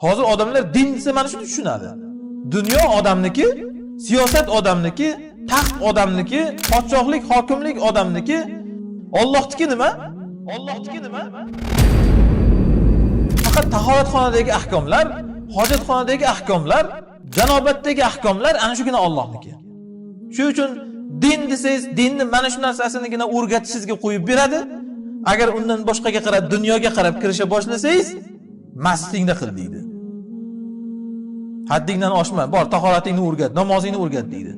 Hozir odamlar din desa mana shuni tushunadi. Dunyo odamniki, siyosat odamniki, taxt odamniki, podshohlik, hokimlik odamniki. Allohniki nima? Allohniki nima? Faqat tahoratxonadagi ahkomlar, hojatxonadagi ahkomlar, janobatdagi ahkomlar ana shugina Allohniki. Shuning uchun din desangiz, dinni mana shu narsasinigina o'rgatishingizga qo'yib beradi. Agar undan boshqaga qarab, dunyoga qarab kirisha boshlasangiz, masjidingda qil deydi. Haddingdan oshma, bor tahoratingni o'rgat, namozingni o'rgat deydi.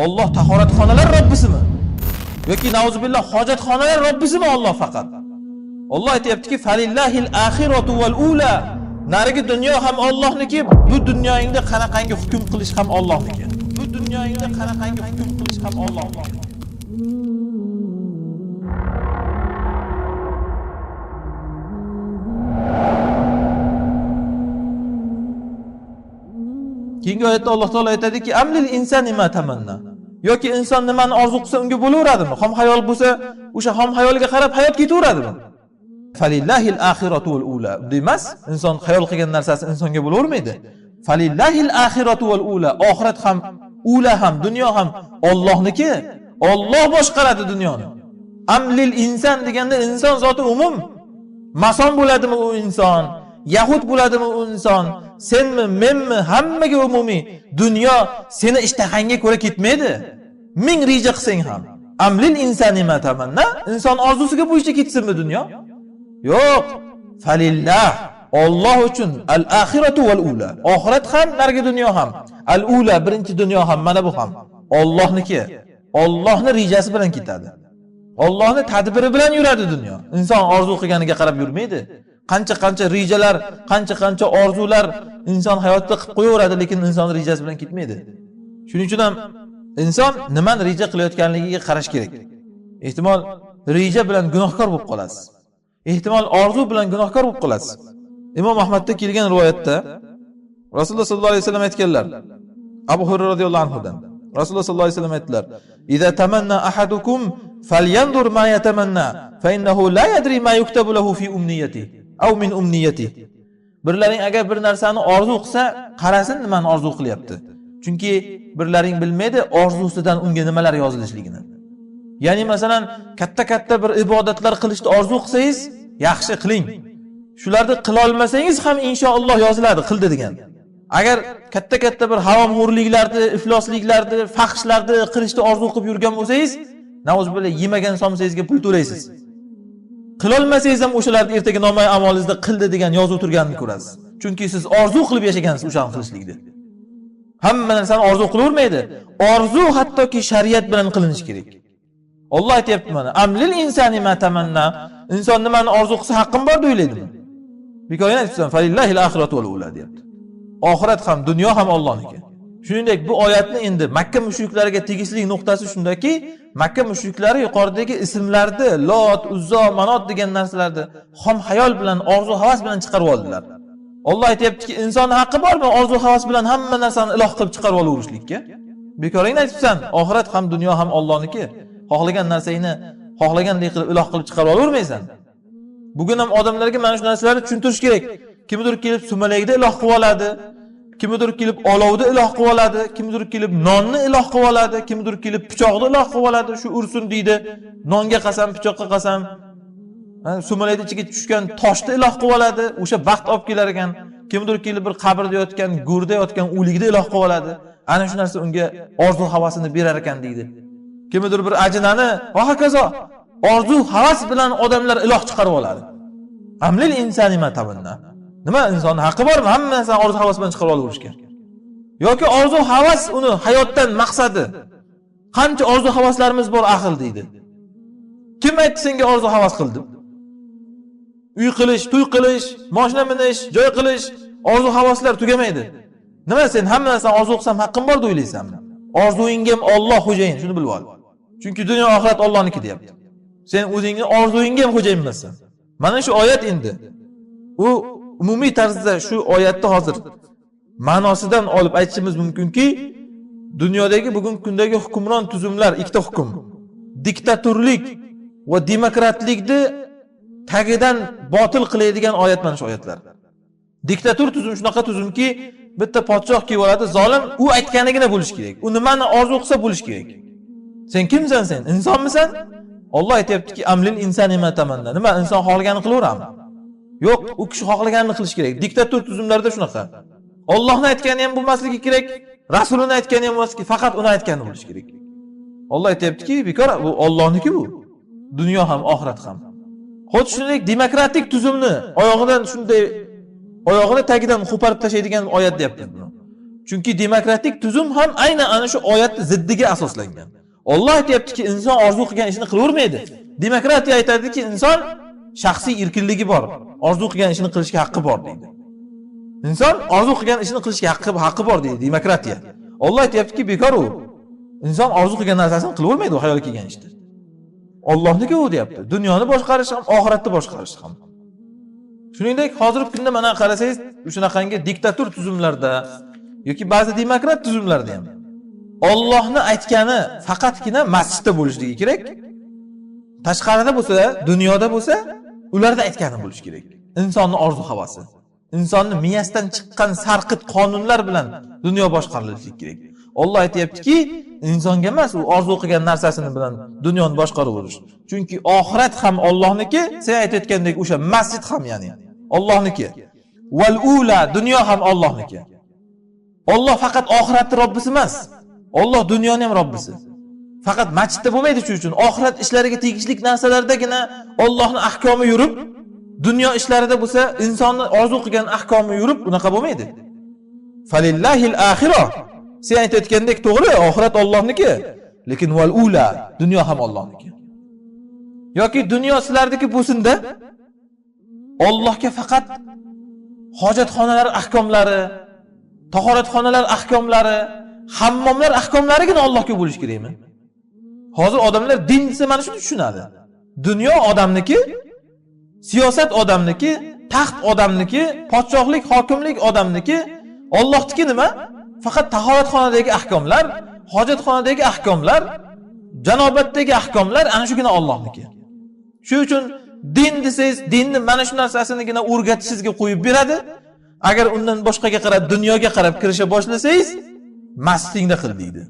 Alloh tahoratxonalar Robbisimi? Yoki nauzubillah hojatxonalar Robbisimi Alloh faqat? Alloh aytayaptiki, "Falillahil axiratu val ula." Narigi dunyo ham Allohniki, bu dunyoingda qanaqangi hukm qilish ham Allohniki. Bu dunyoingda qanaqangi hukm qilish ham Allohniki. Keyingi oyatda Alloh taolo aytadiki, "Amlil insani ma tamanna." Yoki inson nimani orzu qilsa unga bo'laveradimi? Xom xayol bo'lsa, o'sha xom xayolga qarab hayot ketaveradimi? Falillahil axiratu val ula. Demas, inson xayol qilgan narsasi insonga bo'lavermaydi. Falillahil axiratu val ula. Oxirat ham, ula ham, dunyo ham Allohniki. Alloh boshqaradi dunyoni. Amlil inson deganda inson zoti umum. Mason bo'ladimi u inson? Yahud bo'ladimi u inson? Senmi, menmi, hammaga umumiy. Dunyo seni ishtahangga ko'ra ketmaydi. Ming reja qilsang ham. Amlil insani ma tamanna. Inson orzusiga bo'yicha ketsinmi dunyo? Yo'q. Falillah. Alloh uchun al-axiratu val ula. Oxirat ham, narigi dunyo ham. Al-ula, birinchi dunyo ham, mana bu ham Allohniki. Allohning rejasi bilan ketadi. Allohning tadbiri bilan yuradi dunyo. Inson orzu qilganiga qarab yurmaydi. Qancha rejalar, qancha orzular inson hayotda qilib qo'yaveradi, lekin inson rejasi bilan ketmaydi. Shuning uchun ham inson nimani reja qilayotganligiga qarash kerak. Ehtimol reja bilan gunohkor bo'lib qolasiz. Ehtimol orzu bilan gunohkor bo'lib qolasiz. Imom Ahmadda kelgan rivoyatda Rasululloh sollallohu alayhi vasallam aytganlar. Abu Hurayra radhiyallohu anhudan. Rasululloh sollallohu alayhi vasallam aytdilar: "Iza tamanna ahadukum falyanzur ma yatamanna, fa innahu la yadri ma yuktabu lahu fi umniyati aw min umniyati." Birlaring agar bir narsani orzu qilsa, qarasin nimani orzu qilyapti. Chunki birlaring bilmaydi orzusidan unga nimalar yozilishligini. Ya'ni masalan, katta bir ibodatlar qilishni orzu qilsangiz, yaxshi qiling. Shularni qila olmasangiz ham inshaalloh yoziladi, qildi degan. Agar katta bir haromxo'rliklarni, iflosliklarni, fahshlarni qilishni orzu qilib yurgan bo'lsangiz, nauzubillah yemagan somsangizga pul to'laysiz. Qila olmasangiz ham o'shalarni ertaga nomay amalingizda qildi degan yozuv turganini ko'rasiz. Chunki siz orzu qilib yashagansiz o'shani qilishlikni. Hamma narsani orzu qilavermaydi. Orzu hattoki shariat bilan qilinishi kerak. Alloh aytayapti mana, "Amlil insani ma tamanna." Inson nimani orzu qilsa haqqim bor deylaydimi? Bekorga aytibsan, "Falillahil axiratu val ula" deyapti. Oxirat ham, dunyo ham Allohniki. Shuningdek, bu oyatni endi Makka mushriklariga tegishli nuqtasi shundaki, Makka mushriklari yuqoridagi ismlarni Lot, Uzzo, Manot degan narsalarni xom xayol bilan, orzu havas bilan chiqarib oldilar. Alloh aytayaptiki, insonning haqqi bormi orzu havas bilan hamma narsani iloh qilib chiqarib olaverishlikka? Bekorga aytibsan, oxirat ham, dunyo ham Allohniki. Xohlagan narsangni xohlagandek qilib iloh qilib chiqarib olavermaysan. Bugun ham odamlarga mana shu narsalarni tushuntirish kerak. Kimdir kelib sumalakda iloh qilib oladi, kimdir kelib olovda iloh qilib oladi, kimdir kelib nonni iloh qilib oladi, kimdir kelib pichoqni iloh qilib oladi, shu ursin deydi. Nonga qasam, pichoqqa qasam. Sumalakning ichiga tushgan toshni iloh qilib oladi, o'sha baxt olib kelar ekan. Kimdir kelib bir qabrda yotgan, go'rda yotgan o'likni iloh qilib oladi. Ana shu narsa unga orzu havasini berar ekan deydi. Kimdir bir ajinani va hokazo orzu havas bilan odamlar iloh chiqarib oladi. Amlil insani ma tamanna. Nima insonning haqqi bormi? Hamma narsani orzu havas bilan chiqarib olaverishgan. Yoki orzu havas uni hayotdan maqsadi. Qancha orzu havaslarimiz bor aql deydi. Kim aytdi senga orzu havas qildim? Uy qilish, to'y qilish, mashina minish, joy qilish, orzu havaslar tugamaydi. Nima sen hamma narsani orzu qilsam haqqim bor deylaysanmi? Orzuingga Alloh xo'jayin, shuni bilib ol. Chunki dunyo oxirat Allohniki deyapti. Sen o'zingning orzuingga ham xo'jayin emassan. Mana shu oyat endi. U umumiy tarzda shu oyatni hozir ma'nosidan olib aytishimiz mumkinki, dunyodagi bugungi kundagi hukmron tuzumlar ikkita hukm. Diktatorlik va demokratlikni tagidan botil qilaydigan oyat mana shu oyatlar. Diktator tuzum shunaqa tuzumki, bitta podshoh kelib oladi, zolim, u aytganigina bo'lish kerak. U nimani orzu qilsa bo'lish kerak. Sen kimsan sen? Insonmisan? Alloh aytayaptiki, amlil insani ma tamanna. Nima inson xohlaganini qilaverami? Yo'q, u kishi xohlaganini qilish kerak. Diktator tuzumlarda shunaqa. Allohning aytgani ham bo'lmasligi kerak, Rasulining aytgani ham bo'lmasligi, faqat uni aytgani bo'lish kerak. Alloh aytayaptiki, bekor, bu Allohniki bu. Dunyo ham, oxirat ham. Xuddi shuningdek demokratik tuzumni oyog'idan shunday oyog'ini tagidan qo'parib tashlaydigan oyat deyapmiz buni. Chunki demokratik tuzum ham aynan ana shu oyatning ziddiga asoslangan. Alloh aytayaptiki, inson orzu qilgan ishini qilavermaydi. Demokratiya aytadiki, inson shaxsiy erkinligi bor, orzu qilgan ishini qilishga haqqi bor deydi. Inson orzu qilgan ishini qilishga haqqi bor deydi demokratiya. Alloh aytayaptiki, bekor u. Inson orzu qilgan narsasini qilavermaydi, u hayol kelgan ishda. Allohniki u deyapti. Dunyoni boshqarish ham, oxiratni boshqarish ham. Shuningdek, hozirgi kunda mana qarasangiz, shunaqangi diktator tuzumlarda yoki ba'zi demokrat tuzumlarda ham Allohni aytgani faqatgina masjidda bo'lishligi kerak. Tashqarida bo'lsa, dunyoda bo'lsa, ularda aytgani bo'lish kerak. Insonning orzu havasi, insonning miyasidan chiqqan sarqit qonunlar bilan dunyo boshqarilishi kerak. Alloh aytayaptiki, insonga emas, u orzu qilgan narsasini bilan dunyoni boshqarib o'tish. Chunki oxirat ham Allohniki, sen aytayotgandek o'sha masjid ham ya'ni Allohniki. Val ula, dunyo ham Allohniki. Alloh faqat oxiratning Robbisi emas. Alloh dunyoning ham Robbisi. Faqat masjidda bo'lmaydi shuning uchun oxirat ishlariga tegishli narsalardagina Allohning ahkomi yurib, dunyo ishlarida bo'lsa, insonning orzu qilgan ahkomi yurib, unaqa bo'lmaydi. Falillahil axira. Sen aytayotgandek to'g'ri, oxirat Allohniki, lekin val ula, dunyo ham Allohniki. Yoki dunyo sizlardagi bo'lsin-da, Allohga faqat hojatxonalar ahkomlari, tahoratxonalar ahkomlari, hammomlar ahkomlarigina Allohga bo'lish kerakmi? Hozir odamlar din desa mana shuni tushunadi. Dunyo odamniki, siyosat odamniki, taxt odamniki, podshohlik, hokimlik odamniki, Allohniki nima? Faqat tahoratxonadagi ahkomlar, hojatxonadagi ahkomlar, janobatdagi ahkomlar ana shugina Allohniki. Shuning uchun din desangiz, dinni mana shu narsasinigina o'rgatishingizga qo'yib beradi. Agar undan boshqaga qarab, dunyoga qarab kirisha boshlasangiz, masjidingda qil deydi.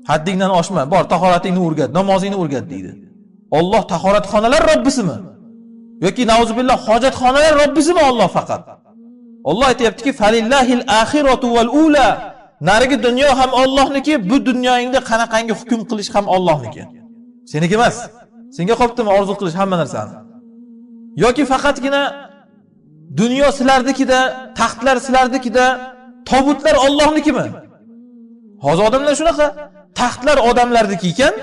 Haddingdan oshma, bor tahoratingni o'rgat, namozingni o'rgat deydi. Alloh tahoratxonalar Robbisimi? Yoki nauzubillah hojatxonalar Robbisimi Alloh faqat? Alloh aytayaptiki, falillahil axiratu val ula. Narigi dunyo ham Allohniki, bu dunyoingda qanaqangi hukm qilish ham Allohniki. Seniki emas. Senga qolibdimi orzu qilish hamma narsani? Yoki faqatgina dunyo sizlardikida, taxtlar sizlardikida, tobutlar Allohnikimi? Hozir odamlar shunaqa, taxtlar odamlarniki ekan,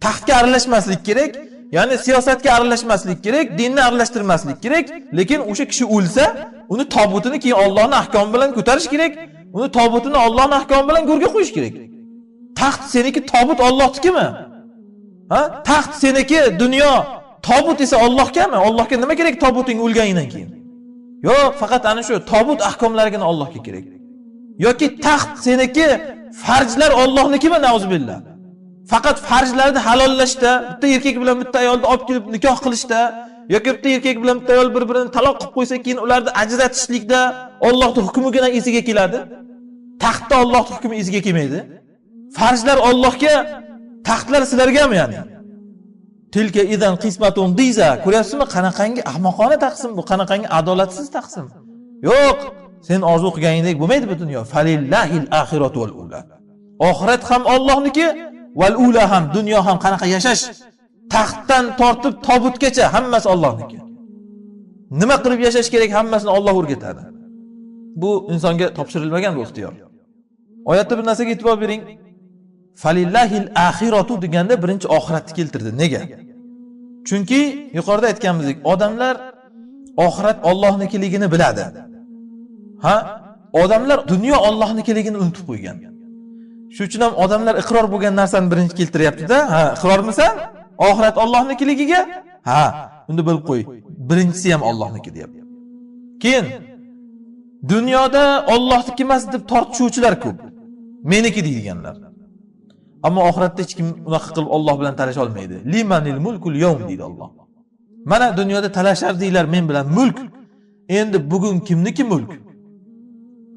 taxtga aralashmaslik kerak, ya'ni siyosatga aralashmaslik kerak, dinni aralashtirmaslik kerak, lekin o'sha kishi o'lsa, uni tobutini keyin Allohning ahkomi bilan ko'tarish kerak, uni tobutini Allohning ahkomi bilan go'rga qo'yish kerak. Taxt seniki, tobut Allohnikimi? Ha? Taxt seniki, dunyo, tobut esa Allohgami? Allohga nima kerak tobuting o'lganidan keyin? Yo'q, faqat ana shu tobut ahkomlarigina Allohga kerak. Yoki taxt seniki, farjlar Allohnikimi nauzubillah? Faqat farjlarni halollashda, bitta erkak bilan bitta ayolni olib kelib nikoh qilishda, yoki bitta erkak bilan bitta ayol bir-birini taloq qilib qo'ysa, keyin ularni ajratishlikda Allohning hukmigina esiga keladi. Taxtda Allohning hukmi esiga kelmaydi. Farjlar Allohga, taxtlar sizlargami ya'ni? Tilka idan qismatun diza. Ko'ryapsizmi, qanaqangi ahmoqona taqsim bu, qanaqangi adolatsiz taqsim. Yo'q, sen orzu qilganingdek bo'lmaydi bu dunyo. Falillahil axiratu val ula. Oxirat ham Allohniki, val ula ham, dunyo ham qanaqa yashash, taxtdan tortib tobutgacha hammasi Allohniki. Nima qilib yashash kerak hammasini Alloh o'rgatadi. Bu insonga topshirilmagan bu ixtiyor. Oyatda bir narsaga e'tibor bering. Falillahil axiratu deganda birinchi oxiratni keltirdi. Nega? Chunki yuqorida aytganimizdek, odamlar oxirat Allohnikiligini biladi. Ha? Odamlar dunyo Allohnikiligini unutib qo'ygan. Shuning uchun ham odamlar iqror bo'lgan narsani birinchi keltiryapti-da. Ha, iqrormisan? Oxirat Allohnikiligiga? Ha, unda bilib qo'y. Birinchisi ham Allohniki deyapti. Keyin dunyoda Allohniki emas deb tortishuvchilar ko'p. Meniki deydiganlar. Ammo oxiratda hech kim unaqa qilib Alloh bilan talasha olmaydi. Limanil mulkul yawm deydi Alloh. Mana dunyoda talashardinglar men bilan mulk. Endi bugun kimniki mulk?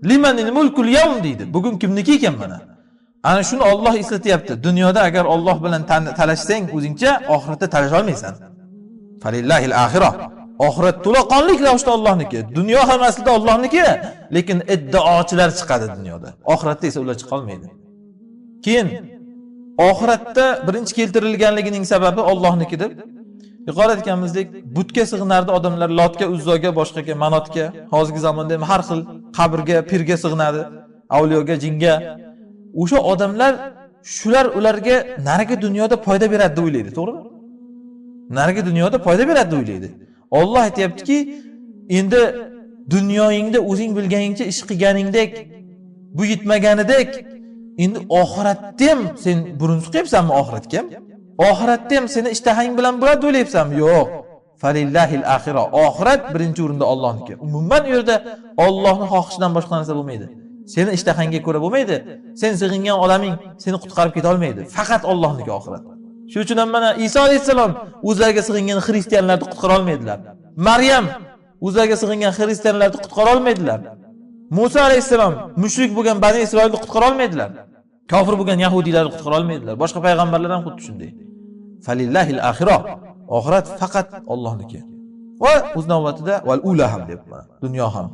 Limanil mulkul yawm deydi. Bugun kimniki ekan mana? Ana shuni Alloh eslatyapti. Dunyoda agar Alloh bilan talashsang o'zingcha, oxiratda talasha olmaysan. Falillahil axirah. Oxirat to'laqonlik ravishda Allohniki. Dunyo ham aslida Allohniki, lekin iddaochilar chiqadi dunyoda. Oxiratda esa ular chiqa olmaydi. Keyin oxiratda birinchi keltirilganligining sababi Allohniki deb yuqorida aytganimizdek, butga sig'inardi odamlar, Lotga, Uzzoga, boshqaga, Manotga, hozirgi zamonda ham har xil qabrga, pirga sig'inadi, avliyoga, jinga. O'sha odamlar shular ularga narigi dunyoda foyda beradi deb o'ylaydi, to'g'rimi? Narigi dunyoda foyda beradi deb o'ylaydi. Alloh aytayaptiki, endi dunyoyingda o'zing bilganingcha ish qilganingdek, bu yetmaganidek, endi oxiratda ham sen burun suqyapsanmi oxiratga? Oxiratda ham seni ishtahang bilan bo'ladi deb o'ylayapsanmi? Yo'q. Falillahil axira. Oxirat birinchi o'rinda Allohniki. Umuman u yerda Allohning xohishidan boshqa narsa bo'lmaydi. Seni ishtahangga ko'ra bo'lmaydi. Sen sig'ingan odaming seni qutqarib keta olmaydi. Faqat Allohniki oxirat. Shuning uchun ham mana Iso alayhisalom o'zlariga sig'ingan xristianlarni qutqara olmaydilar. Maryam o'zlariga sig'ingan xristianlarni qutqara olmaydilar. Musa alayhisalom mushrik bo'lgan Bani Isroilni qutqara olmaydilar. Kofir bo'lgan yahudiylarni qutqara olmaydilar. Boshqa payg'ambarlar ham xuddi shunday. Falillahil axira. Oxirat faqat Allohniki. Va o'z navbatida val ula ham deb mana dunyo ham.